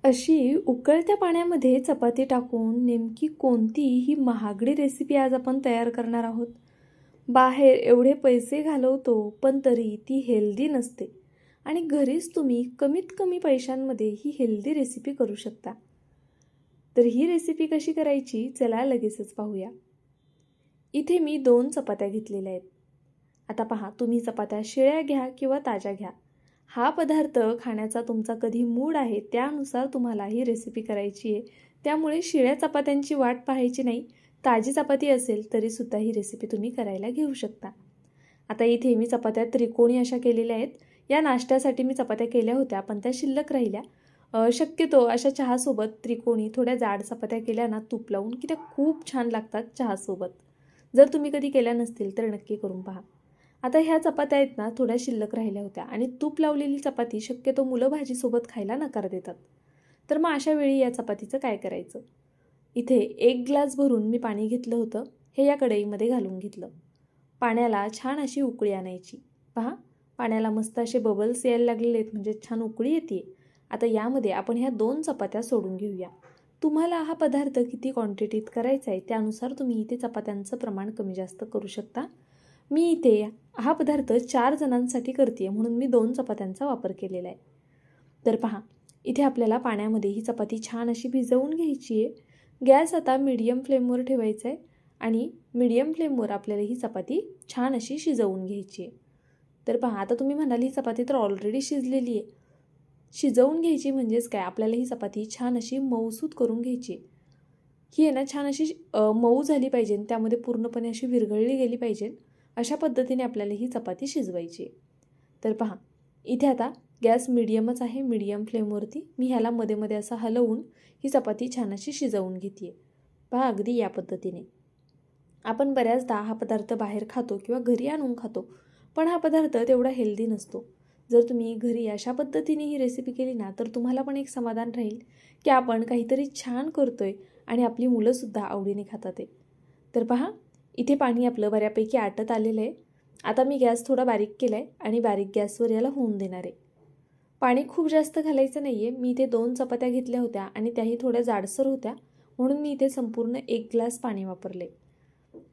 अशी उकळत्या पाण्यामध्ये चपाती टाकून नेमकी कोणती ही महागडी रेसिपी आज आपण तयार करणार आहोत. बाहेर एवढे पैसे घालवतो पण तरी ती हेल्दी नसते आणि घरीच तुम्ही कमीत कमी पैशांमध्ये ही हेल्दी रेसिपी करू शकता. तर ही रेसिपी कशी करायची चला लगेचच पाहूया. इथे मी 2 चपात्या घेतलेल्या आहेत. आता पहा, तुम्ही चपात्या शिळ्या घ्या किंवा ताज्या घ्या. हा पदार्थ खाण्याचा तुमचा कधी मूड आहे त्यानुसार तुम्हाला ही रेसिपी करायची आहे. त्यामुळे शिळ्या चपात्यांची वाट पाहायची नाही. ताजी चपाती असेल तरीसुद्धा ही रेसिपी तुम्ही करायला घेऊ शकता. आता इथे मी चपात्या त्रिकोणी अशा केलेल्या आहेत. या नाश्त्यासाठी मी चपात्या केल्या होत्या पण त्या शिल्लक राहिल्या. शक्यतो अशा चहासोबत त्रिकोणी थोड्या जाड चपात्या केल्या ना तूप लावून की त्या खूप छान लागतात चहासोबत. जर तुम्ही कधी केल्या नसतील तर नक्की करून पहा. आता ह्या चपात्या आहेत ना थोड्या शिल्लक राहिल्या होत्या आणि तूप लावलेली चपाती शक्यतो मुलं भाजीसोबत खायला नकार देतात. तर मग अशा वेळी या चपातीचं काय करायचं. इथे 1 ग्लास भरून मी पाणी घेतलं होतं. हे या कढईमध्ये घालून घेतलं. पाण्याला छान अशी उकळी आणायची. पहा, पाण्याला मस्त असे बबल्स यायला लागलेले आहेत म्हणजे छान उकळी येते. आता यामध्ये आपण ह्या 2 चपात्या सोडून घेऊया. तुम्हाला हा पदार्थ किती क्वांटिटीत करायचा आहे त्यानुसार तुम्ही इथे चपात्यांचं प्रमाण कमी जास्त करू शकता. मी इथे हा पदार्थ 4 जणांसाठी करते म्हणून मी 2 चपात्यांचा वापर केलेला आहे. तर पहा, इथे आपल्याला पाण्यामध्ये ही चपाती छान अशी भिजवून घ्यायची आहे. गॅस आता मीडियम फ्लेमवर ठेवायचा आहे आणि मीडियम फ्लेमवर आपल्याला ही चपाती छान अशी शिजवून घ्यायची आहे. तर पहा, आता तुम्ही म्हणाल ही चपाती तर ऑलरेडी शिजलेली आहे. शिजवून घ्यायची म्हणजेच काय, आपल्याला ही चपाती छान अशी मऊसूत करून घ्यायची. ही आहे ना छान अशी मऊ झाली पाहिजे, त्यामध्ये पूर्णपणे अशी विरघळली गेली पाहिजे. अशा पद्धतीने आपल्याला ही चपाती शिजवायची. तर पहा, इथे आता गॅस मीडियमच आहे. मीडियम फ्लेमवरती मी ह्याला मध्ये मध्ये असं हलवून ही चपाती छान अशी शिजवून घेते. पहा, अगदी या पद्धतीने. आपण बऱ्याचदा हा पदार्थ बाहेर खातो किंवा घरी आणून खातो, पण हा पदार्थ तेवढा हेल्दी नसतो. जर तुम्ही घरी अशा पद्धतीने ही रेसिपी केली ना तर तुम्हाला पण एक समाधान राहील की आपण काहीतरी छान करतोय आणि आपली मुलंसुद्धा आवडीने खातात आहे. तर पहा, इथे पाणी आपलं बऱ्यापैकी आटत आलेलं आहे. आता मी गॅस थोडा बारीक केला आहे आणि बारीक गॅसवर याला होऊन देणार आहे. पाणी खूप जास्त घालायचं नाही आहे. मी इथे 2 चपात्या घेतल्या होत्या आणि त्याही थोड्या जाडसर होत्या म्हणून मी इथे संपूर्ण 1 ग्लास पाणी वापरले.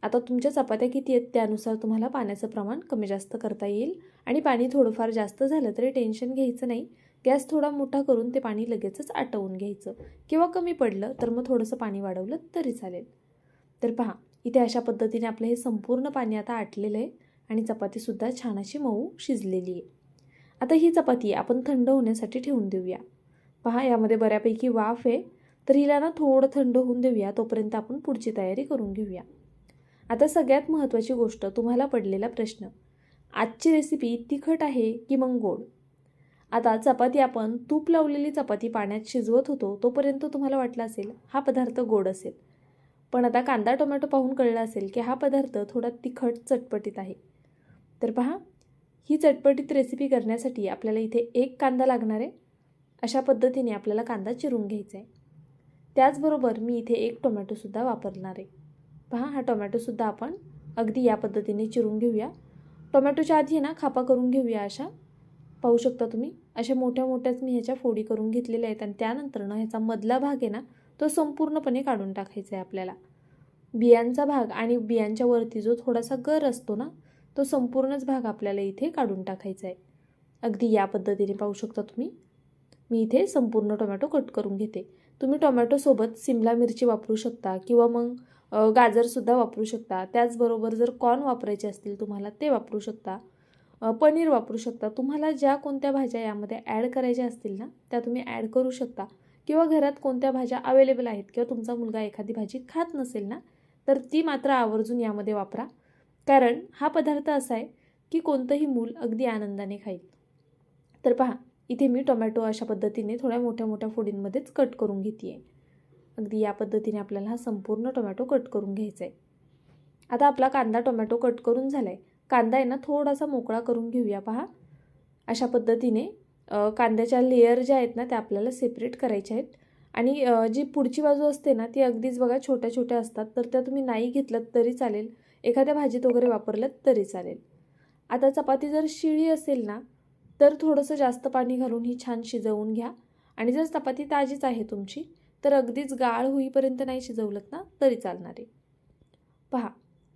आता तुमच्या चपात्या किती आहेत त्यानुसार तुम्हाला पाण्याचं प्रमाण कमी जास्त करता येईल आणि पाणी थोडंफार जास्त झालं तरी टेन्शन घ्यायचं नाही. गॅस थोडा मोठा करून ते पाणी लगेचच आटवून घ्यायचं किंवा कमी पडलं तर मग थोडंसं पाणी वाढवलं तरी चालेल. तर पहा, इथे अशा पद्धतीने आपलं हे संपूर्ण पाणी आता आटलेलं आहे आणि चपातीसुद्धा छान अशी मऊ शिजलेली आहे. आता ही चपाती आपण थंड होण्यासाठी ठेवून देऊया. पहा, यामध्ये बऱ्यापैकी वाफ आहे तर हिला ना थोडं थंड होऊन देऊया. तोपर्यंत आपण पुढची तयारी करून घेऊया. आता सगळ्यात महत्त्वाची गोष्ट, तुम्हाला पडलेला प्रश्न, आजची रेसिपी तिखट आहे की मग गोड. आता चपाती आपण तूप लावलेली चपाती पाण्यात शिजवत होतो तोपर्यंत तुम्हाला वाटलं असेल हा पदार्थ गोड असेल, पण आता कांदा टोमॅटो पाहून कळलं असेल की हा पदार्थ थोडा तिखट चटपटीत आहे. तर पहा, ही चटपटीत रेसिपी करण्यासाठी आपल्याला इथे 1 कांदा लागणार आहे. अशा पद्धतीने आपल्याला कांदा चिरून घ्यायचा आहे. त्याचबरोबर मी इथे 1 टोमॅटोसुद्धा वापरणार आहे. पहा, हा टोमॅटोसुद्धा आपण अगदी या पद्धतीने चिरून घेऊया. टोमॅटोच्या आधी ना खापा करून घेऊया. अशा पाहू शकता तुम्ही, अशा मोठ्या मोठ्याच मी ह्याच्या फोडी करून घेतलेल्या आहेत आणि त्यानंतर ना ह्याचा मधला भाग आहे ना तो संपूर्णपणे काढून टाकायचा आहे आपल्याला. बियांचा भाग आणि बियांच्या वरती जो थोडासा गर असतो ना तो संपूर्णच भाग आपल्याला इथे काढून टाकायचा आहे. अगदी या पद्धतीने पाहू शकता तुम्ही. मी इथे संपूर्ण टोमॅटो कट करून घेते. तुम्ही टोमॅटोसोबत सिमला मिरची वापरू शकता किंवा मग गाजरसुद्धा वापरू शकता. त्याचबरोबर जर कॉर्न वापरायचे असतील तुम्हाला ते वापरू शकता. पनीर वापरू शकता. तुम्हाला ज्या कोणत्या भाज्या यामध्ये ॲड करायच्या असतील ना त्या तुम्ही ॲड करू शकता किंवा घरात कोणत्या भाज्या अवेलेबल आहेत किंवा तुमचा मुलगा एखादी भाजी खात नसेल ना तर ती मात्र आवर्जून यामध्ये वापरा. कारण हा पदार्थ असा आहे की कोणतंही मूल अगदी आनंदाने खाईल. तर पहा, इथे मी टोमॅटो अशा पद्धतीने थोड्या मोठ्या मोठ्या फोडींमध्येच कट करून घेते आहे. अगदी या पद्धतीने आपल्याला हा संपूर्ण टोमॅटो कट करून घ्यायचा आहे. आता आपला कांदा टोमॅटो कट करून झाला आहे. कांदा आहे ना थोडासा मोकळा करून घेऊया. पहा, अशा पद्धतीने कांद्याच्या लेयर ज्या आहेत ना त्या आपल्याला सेपरेट करायच्या आहेत आणि जी पुढची बाजू असते ना ती अगदीच बघा छोट्या छोट्या असतात तर त्या तुम्ही नाही घेतलं तरी चालेल, एखाद्या भाजीत वगैरे वापरलं तरी चालेल. आता चपाती जर शिळी असेल ना तर थोडंसं जास्त पाणी घालून ही छान शिजवून घ्या आणि जर चपाती ताजीच आहे तुमची तर अगदीच गाळ होईपर्यंत नाही शिजवलत ना तरी चालणार आहे. पहा,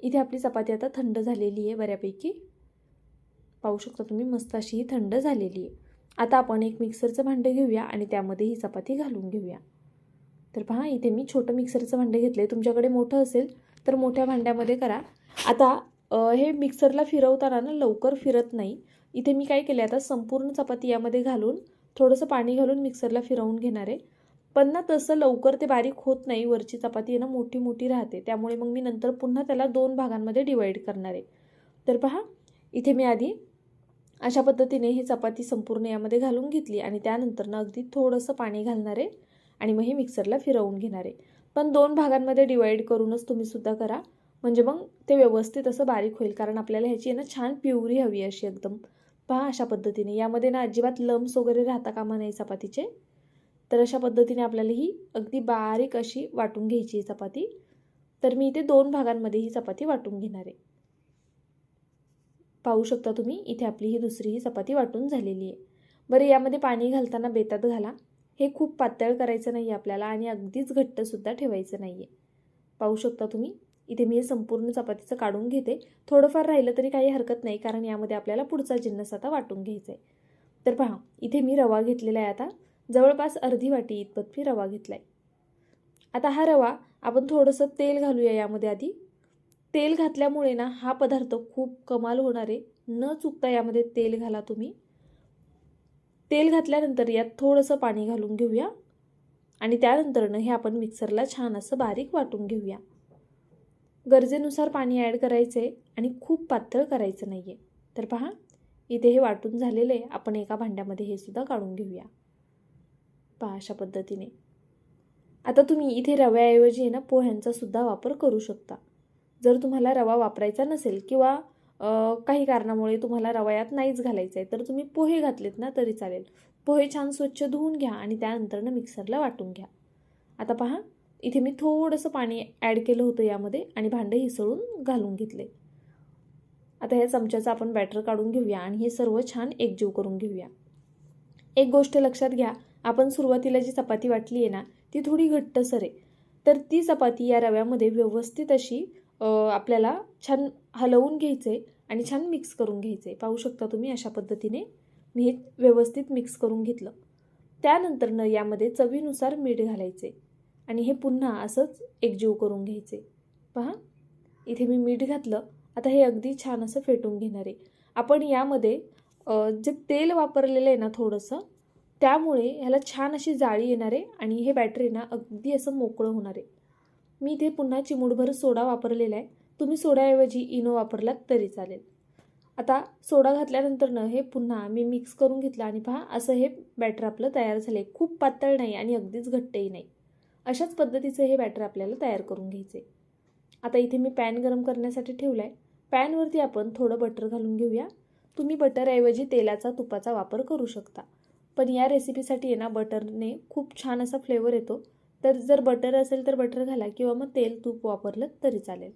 इथे आपली चपाती आता थंड झालेली आहे बऱ्यापैकी. पाहू शकता तुम्ही, मस्त अशी ही थंड झालेली आहे. आता आपण एक मिक्सरचं भांडं घेऊया आणि त्यामध्ये ही चपाती घालून घेऊया. तर पहा, इथे मी छोटं मिक्सरचं भांडं घेतलं. तुमच्याकडे मोठं असेल तर मोठ्या भांड्यामध्ये करा. आता हे मिक्सरला फिरवताना ना लवकर फिरत नाही. इथे मी काय केलं, आता संपूर्ण चपाती यामध्ये घालून थोडंसं पाणी घालून मिक्सरला फिरवून घेणार आहे. पण ना तसं लवकर ते बारीक होत नाही. वरची चपाती आहे ना मोठी मोठी राहते, त्यामुळे मग मी नंतर पुन्हा त्याला 2 भागांमध्ये डिवाईड करणार आहे. तर पहा, इथे मी आधी अशा पद्धतीने ही चपाती संपूर्ण यामध्ये घालून घेतली आणि त्यानंतर ना अगदी थोडंसं पाणी घालणार आहे आणि मग हे मिक्सरला फिरवून घेणार आहे. पण 2 भागांमध्ये डिवाईड करूनच तुम्ही सुद्धा करा, म्हणजे मग ते व्यवस्थित असं बारीक होईल. कारण आपल्याला ह्याची आहे ना छान प्युरी हवी अशी एकदम. पहा, अशा पद्धतीने यामध्ये ना अजिबात लम्स वगैरे राहता कामा नाही चपातीचे. तर अशा पद्धतीने आपल्याला ही अगदी बारीक अशी वाटून घ्यायची आहे चपाती. तर मी इथे 2 भागांमध्ये ही चपाती वाटून घेणार आहे. पाहू शकता तुम्ही, इथे आपली ही दुसरी ही चपाती वाटून झालेली आहे. बरं, यामध्ये पाणी घालताना बेतात घाला. हे खूप पातळ करायचं नाही आपल्याला आणि अगदीच घट्टसुद्धा ठेवायचं नाही आहे. पाहू शकता तुम्ही, इथे मी हे संपूर्ण चपातीचं काढून घेते. थोडंफार राहिलं तरी काही हरकत नाही, कारण यामध्ये आपल्याला पुढचा जिन्नस आता वाटून घ्यायचा आहे. तर पहा, इथे मी रवा घेतलेला आहे. आता जवळपास अर्धी वाटी इतपत मी रवा घेतला आहे. आता हा रवा आपण थोडंसं तेल घालूया यामध्ये आधी. तेल घातल्यामुळे ना हा पदार्थ खूप कमाल होणार आहे. न चुकता यामध्ये तेल घाला तुम्ही. तेल घातल्यानंतर यात थोडंसं पाणी घालून घेऊया आणि त्यानंतरनं हे आपण मिक्सरला छान असं बारीक वाटून घेऊया. गरजेनुसार पाणी ॲड करायचं आहे आणि खूप पातळ करायचं नाही आहे. तर पहा, इथे हे वाटून झालेलं आहे. आपण एका भांड्यामध्ये हे सुद्धा काढून घेऊया. पहा, अशा पद्धतीने. आता तुम्ही इथे रव्याऐवजी आहे ना पोह्यांचा सुद्धा वापर करू शकता. जर तुम्हाला रवा वापरायचा नसेल किंवा काही कारणामुळे तुम्हाला रवा यात नाहीच घालायचा आहे तर तुम्ही पोहे घातलेत ना तरी चालेल. पोहे छान स्वच्छ धुवून घ्या आणि त्यानंतरनं मिक्सरला वाटून घ्या. आता पहा, इथे मी थोडंसं पाणी ॲड केलं होतं यामध्ये आणि भांडं हिसळून घालून घेतले. आता ह्या चमच्याचं आपण बॅटर काढून घेऊया आणि हे सर्व छान एकजीव करून घेऊया. एक गोष्ट लक्षात घ्या, आपण सुरुवातीला जी चपाती वाटली आहे ना ती थोडी घट्टसर आहे. तर ती चपाती या रव्यामध्ये व्यवस्थित अशी आपल्याला छान हलवून घ्यायचे आणि छान मिक्स करून घ्यायचे. पाहू शकता तुम्ही, अशा पद्धतीने मी हे व्यवस्थित मिक्स करून घेतलं. त्यानंतरनं यामध्ये चवीनुसार मीठ घालायचे आणि हे पुन्हा असंच एकजीव करून घ्यायचे. पहा, इथे मी मीठ घातलं. आता हे अगदी छान असं फेटून घेणार आहे. आपण यामध्ये जे तेल वापरलेलं आहे ना थोडंसं, त्यामुळे ह्याला छान अशी जाळी येणार आहे आणि हे बॅटर आहे ना अगदी असं मोकळं होणार आहे. मी इथे पुन्हा चिमूटभर सोडा वापरलेला आहे. तुम्ही सोड्याऐवजी इनो वापरलात तरी चालेल. आता सोडा घातल्यानंतरनं हे पुन्हा मी मिक्स करून घेतलं आणि पहा, असं हे बॅटर आपलं तयार झालं आहे. खूप पातळ नाही आणि अगदीच घट्टही नाही. अशाच पद्धतीचं हे बॅटर आपल्याला तयार करून घ्यायचं आहे. आता इथे मी पॅन गरम करण्यासाठी ठेवला आहे. पॅनवरती आपण थोडं बटर घालून घेऊया. तुम्ही बटरऐवजी तेलाचा तुपाचा वापर करू शकता, पण या रेसिपीसाठी आहे ना बटरने खूप छान असा फ्लेवर येतो. तर जर बटर असेल तर बटर घाला किंवा मग तेल तूप वापरलं तरी चालेल.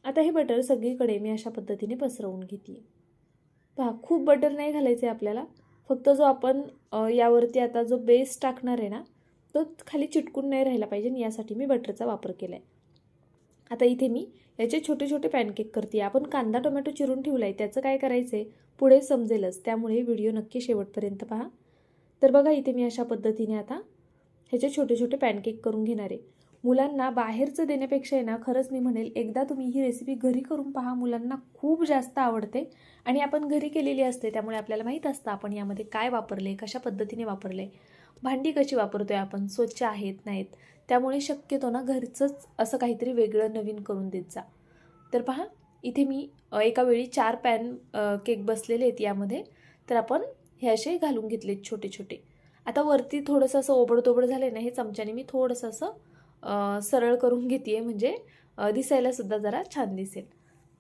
आता हे बटर सगळीकडे मी अशा पद्धतीने पसरवून घेते. पहा, खूप बटर नाही घालायचं आहे आपल्याला. फक्त जो आपण यावरती आता जो बेस टाकणार आहे ना तो खाली चिटकून नाही राहिला पाहिजे, यासाठी मी बटरचा वापर केला आहे. आता इथे मी याचे छोटे छोटे पॅनकेक करते. आपण कांदा टोमॅटो चिरून ठेवला आहे, त्याचं काय करायचं आहे पुढे समजेलच, त्यामुळे व्हिडिओ नक्की शेवटपर्यंत पहा. तर बघा, इथे मी अशा पद्धतीने आता ह्याचे छोटे छोटे पॅनकेक करून घेणार आहे. मुलांना बाहेरचं देण्यापेक्षा आहे ना खरंच मी म्हणेल एकदा तुम्ही ही रेसिपी घरी करून पहा. मुलांना खूप जास्त आवडते आणि आपण घरी केलेली असते, त्यामुळे आपल्याला माहीत असतं आपण यामध्ये काय वापरले, कशा पद्धतीने वापरले, भांडी कशी वापरतोय आपण, स्वच्छ आहेत नाहीत. त्यामुळे शक्यतो ना घरचंच असं काहीतरी वेगळं नवीन करून देत जा. तर पहा, इथे मी एका वेळी 4 पॅन केक बसलेले आहेत यामध्ये. तर आपण हे असे घालून घेतलेत छोटे छोटे. आता वरती थोडंसं असं ओबडधोबड झालं ना, हे चमच्याने मी थोडंसं असं सरळ करून घेते, म्हणजे दिसायला सुद्धा जरा छान दिसेल.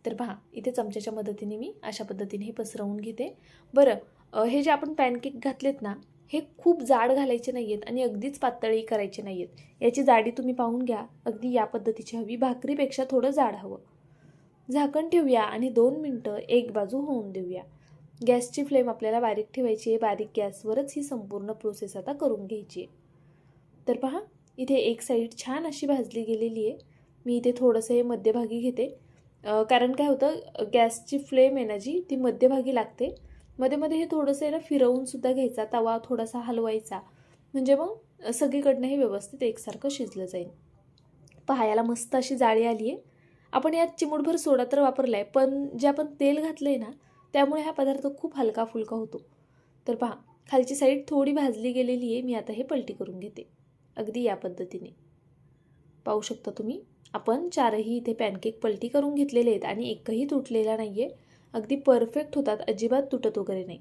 तर पहा, इथे चमच्याच्या मदतीने मी अशा पद्धतीने हे पसरवून घेते. बरं, हे जे आपण पॅनकेक घातलेत ना हे खूप जाड घालायचे नाही आहेत आणि अगदीच पातळी करायचे नाही आहेत. याची जाडी तुम्ही पाहून घ्या, अगदी या पद्धतीची हवी, भाकरीपेक्षा थोडं जाड हवं. झाकण ठेवूया आणि 2 मिनटं एक बाजू होऊन देऊया. गॅसची फ्लेम आपल्याला बारीक ठेवायची आहे. बारीक गॅसवरच ही संपूर्ण प्रोसेस आता करून घ्यायची आहे. तर पहा, इथे एक साईड छान अशी भाजली गेलेली आहे. मी इथे थोडंसं हे मध्यभागी घेते, कारण काय होतं, गॅसची फ्लेम आहे ना जी, ती मध्यभागी लागते. मध्ये मध्ये हे थोडंसं आहे ना फिरवूनसुद्धा घ्यायचा, तवा थोडासा हलवायचा, म्हणजे मग सगळीकडनं हे व्यवस्थित एकसारखं शिजलं जाईल. पहा, याला मस्त अशी जाळी आली आहे. आपण यात चिमूटभर सोडा तर वापरला आहे, पण जे आपण तेल घातलं आहे ना, त्यामुळे हा पदार्थ खूप हलका फुलका होतो. तर पहा, खालची साईड थोडी भाजली गेलेली आहे. मी आता हे पलटी करून घेते, अगदी या पद्धतीने. पाहू शकता तुम्ही, आपण चारही इथे पॅनकेक पलटी करून घेतलेले आहेत आणि एकही तुटलेला नाही आहे. अगदी परफेक्ट होतात, अजिबात तुटत वगैरे नाही.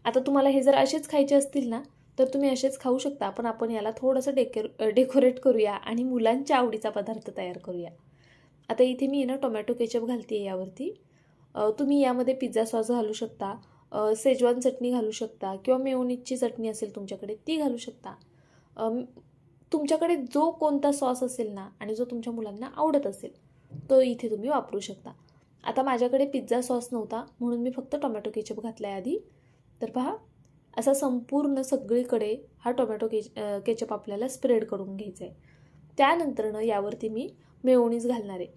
आता तुम्हाला हे जर असेच खायचे असतील ना, तर तुम्ही असेच खाऊ शकता, पण आपण याला थोडंसं डेकोरेट करूया आणि मुलांच्या आवडीचा पदार्थ तयार करूया. आता इथे मी ना टोमॅटो केचप घालते आहे यावरती. तुम्ही यामध्ये पिझ्झा सॉस घालू शकता, शेजवान चटणी घालू शकता, किंवा मेयोनीजची चटणी असेल तुमच्याकडे ती घालू शकता. तुमच्याकडे जो कोणता सॉस असेल ना आणि जो तुमच्या मुलांना आवडत असेल तो इथे तुम्ही वापरू शकता. आता माझ्याकडे पिझ्झा सॉस नव्हता म्हणून मी फक्त टोमॅटो केचप घातला आहे आधी. तर पहा, असा संपूर्ण सगळीकडे हा टोमॅटो केचप आपल्याला स्प्रेड करून घ्यायचा आहे. त्यानंतरनं यावरती मी मेयोनीज घालणार आहे.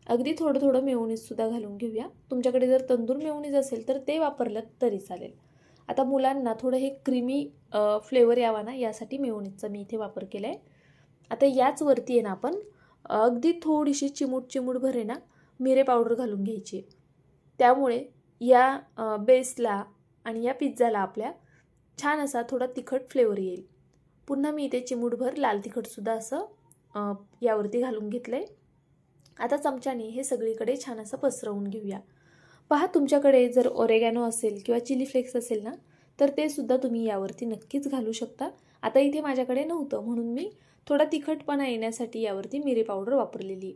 अगदी थोडं थोडं मेयोनीजसुद्धा घालून घेऊया. तुमच्याकडे जर तंदूर मेयोनीज असेल तर ते वापरलं तरी चालेल. आता मुलांना थोडं हे क्रीमी फ्लेवर यावा ना, यासाठी मेयोनीजचा मी इथे वापर केला आहे. आता याच वरती आहे ना आपण अगदी थोडीशी चिमूटभर आहे ना मिरे पावडर घालून घ्यायची. त्यामुळे या बेसला आणि या पिझ्झाला आपल्या छान असा थोडा तिखट फ्लेवर येईल. पुन्हा मी इथे चिमूटभर लाल तिखटसुद्धा असं यावरती घालून घेतलं आहे. आता चमच्याने हे सगळीकडे छान असं पसरवून घेऊया. पहा, तुमच्याकडे जर ओरेगॅनो असेल किंवा चिली फ्लेक्स असेल ना, तर ते सुद्धा तुम्ही यावरती नक्कीच घालू शकता. आता इथे माझ्याकडे नव्हतं म्हणून मी थोडा तिखटपणा येण्यासाठी यावरती मिरी पावडर वापरलेली.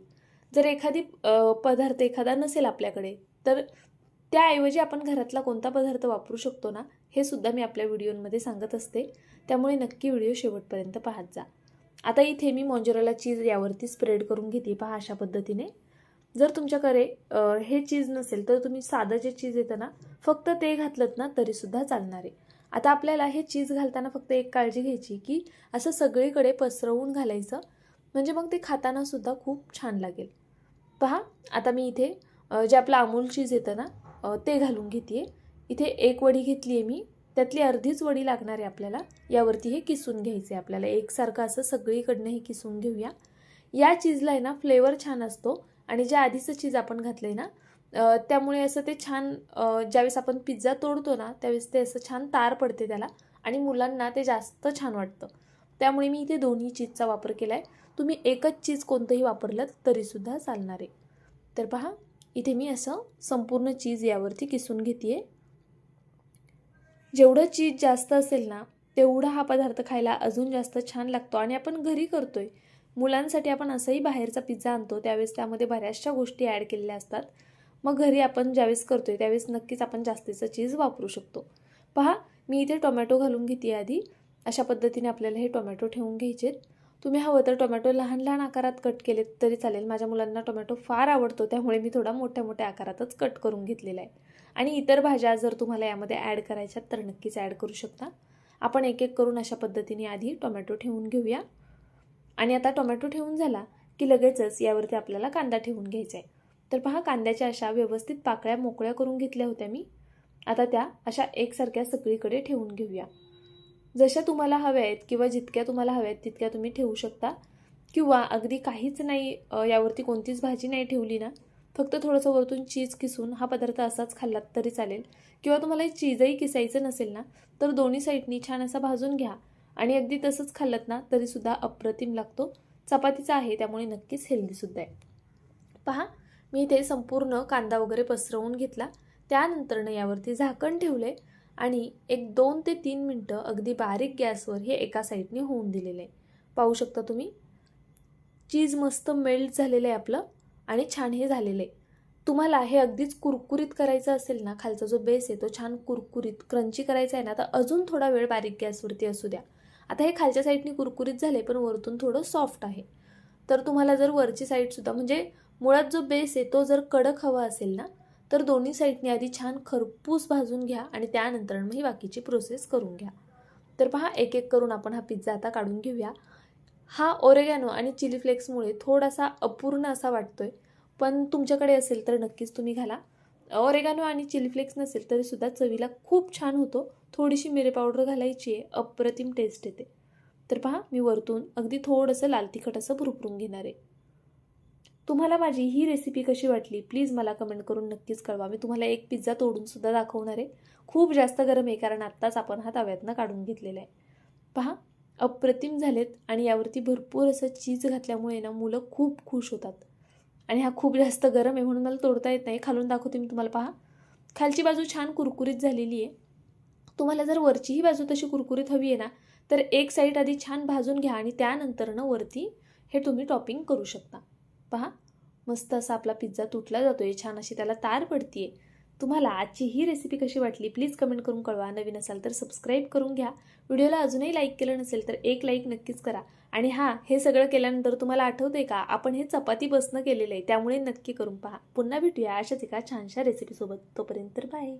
जर एखादी पदार्थ एखादा नसेल आपल्याकडे, तर त्याऐवजी आपण घरातला कोणता पदार्थ वापरू शकतो ना, हे सुद्धा मी आपल्या व्हिडिओमध्ये सांगत असते. त्यामुळे नक्की व्हिडिओ शेवटपर्यंत पाहत जा. आता इथे मी मोंजरेला चीज यावरती स्प्रेड करून घेते. पहा, अशा पद्धतीने. जर तुमच्याकडे हे चीज नसेल तर तुम्ही साधं जे चीज येतं ना, फक्त ते घातलं ना तरीसुद्धा चालणार आहे. आता आपल्याला हे चीज घालताना फक्त एक काळजी घ्यायची की असं सगळीकडे पसरवून घालायचं, म्हणजे मग ते खाताना सुद्धा खूप छान लागेल. पहा, आता मी इथे जे आपलं अमूल चीज येतं ना ते घालून घेते. इथे एक वडी घेतली आहे मी, त्यातली अर्धीच वडी लागणार आहे आपल्याला. यावरती हे किसून घ्यायचं आहे आपल्याला, एकसारखं असं सगळीकडनं हे किसून घेऊया. या चीजला आहे ना फ्लेवर छान असतो आणि जे आधीचं चीज आपण घातलं आहे ना, त्यामुळे असं ते छान, ज्यावेळेस आपण पिझ्झा तोडतो ना त्यावेळेस ते असं छान तार पडते त्याला आणि मुलांना ते जास्त छान वाटतं. त्यामुळे मी इथे दोन्ही चीजचा वापर केला आहे. तुम्ही एकच चीज कोणतंही वापरलं तरीसुद्धा चालणार आहे. तर पहा, इथे मी असं संपूर्ण चीज यावरती किसून घेते आहे. जेवढं चीज जास्त असेल ना, तेवढा हा पदार्थ खायला अजून जास्त छान लागतो. आणि आपण घरी करतोय, मुलांसाठी आपण असंही बाहेरचा पिझ्झा आणतो त्यावेळेस त्यामध्ये बऱ्याचशा गोष्टी ॲड केलेल्या असतात. मग घरी आपण ज्यावेळेस करतोय त्यावेळेस नक्कीच आपण जास्तीचं चीज वापरू शकतो. पहा, मी इथे टोमॅटो घालून घेते आधी. अशा पद्धतीने आपल्याला हे टोमॅटो ठेवून घ्यायचे. तुम्ही हवं तर टोमॅटो लहान लहान आकारात कट केलेत तरी चालेल. माझ्या मुलांना टोमॅटो फार आवडतो त्यामुळे मी थोडा मोठ्या मोठ्या आकारातच कट करून घेतलेला आहे. आणि इतर भाज्या जर तुम्हाला यामध्ये ॲड करायच्यात तर नक्कीच ॲड करू शकता. आपण एक एक करून अशा पद्धतीने आधी टोमॅटो ठेवून घेऊया. आणि आता टोमॅटो ठेवून झाला की लगेचच यावरती आपल्याला कांदा ठेवून घ्यायचा आहे. तर पहा, कांद्याच्या अशा व्यवस्थित पाकळ्या मोकळ्या करून घेतल्या होत्या मी. आता त्या अशा एकसारख्या सगळीकडे ठेवून घेऊया. जशा तुम्हाला हव्या आहेत किंवा जितक्या तुम्हाला हव्या आहेत तितक्या तुम्ही ठेवू शकता. किंवा अगदी काहीच नाही, यावरती कोणतीच भाजी नाही ठेवली ना, फक्त थोडंसं वरतून चीज किसून हा पदार्थ असाच खाल्लात तरी चालेल. किंवा तुम्हाला चीजही किसायचं नसेल ना, तर दोन्ही साईडनी छान असा भाजून घ्या आणि अगदी तसंच खाल्लात ना तरीसुद्धा अप्रतिम लागतो. चपातीचा आहे त्यामुळे नक्कीच हेल्दीसुद्धा आहे. पहा, मी इथे संपूर्ण कांदा वगैरे पसरवून घेतला. त्यानंतरनं यावरती झाकण ठेवले आणि एक 2 ते 3 मिनटं अगदी बारीक गॅसवर हे एका साईडने होऊन दिलेलं आहे. पाहू शकता तुम्ही, चीज मस्त मेल्ट झालेलं आहे आपलं आणि छान हे झालेलं आहे. तुम्हाला हे अगदीच कुरकुरीत करायचं असेल ना, खालचा जो बेस आहे तो छान कुरकुरीत क्रंची करायचा आहे ना, तर अजून थोडा वेळ बारीक गॅसवरती असू द्या. आता हे खालच्या साईडनी कुरकुरीत झाले पण वरतून थोडं सॉफ्ट आहे. तर तुम्हाला जर वरची साईडसुद्धा म्हणजे मुळात जो बेस आहे तो जर कडक हवा असेल ना, तर दोन्ही साईडने आधी छान खरपूस भाजून घ्या आणि त्यानंतर मग ही बाकीची प्रोसेस करून घ्या. तर पहा, एक एक करून आपण हा पिझ्झा आता काढून घेऊया. हा ओरेगॅनो आणि चिली फ्लेक्समुळे थोडासा अपूर्ण असा वाटतोय, पण तुमच्याकडे असेल तर नक्कीच तुम्ही घाला. ओरेगॅनो आणि चिली फ्लेक्स नसेल तरीसुद्धा चवीला खूप छान होतो. थोडीशी मिरी पावडर घालायची आहे, अप्रतिम टेस्ट येते. तर पहा, मी वरतून अगदी थोडंसं लाल तिखट असं भुरभुरून घेणार आहे. तुम्हाला माझी ही रेसिपी कशी वाटली प्लीज मला कमेंट करून नक्कीच कळवा. मी तुम्हाला एक पिझ्झा तोडूनसुद्धा दाखवणार आहे. खूप जास्त गरम आहे कारण आत्ताच आपण हा तव्यातनं काढून घेतलेला आहे. पहा, अप्रतिम झालेत आणि यावरती भरपूर असं चीज घातल्यामुळे ना मुलं खूप खुश होतात. आणि हा खूप जास्त गरम आहे म्हणून मला तोडता येत नाही. खालून दाखवते मी तुम्हाला. पहा, खालची बाजू छान कुरकुरीत झालेली आहे. तुम्हाला जर वरचीही बाजू तशी कुरकुरीत हवी आहे ना, तर एक साईड आधी छान भाजून घ्या आणि त्यानंतर ना वरती हे तुम्ही टॉपिंग करू शकता. पहा, मस्त असा आपला पिझ्झा तुटला जातोय, छान अशी त्याला तार पडतीये. तुम्हाला आजची ही रेसिपी कशी वाटली प्लीज कमेंट करून कळवा. नवीन असाल तर सबस्क्राईब करून घ्या. व्हिडिओला अजूनही लाईक केलं नसेल तर एक लाईक नक्कीच करा. आणि हां, हे सगळं केल्यानंतर तुम्हाला आठवतंय का, आपण हे चपातीपासनं केलेलं आहे, त्यामुळे नक्की करून पहा. पुन्हा भेटूया अशाच एका छानशा रेसिपीसोबत. तोपर्यंत बाय.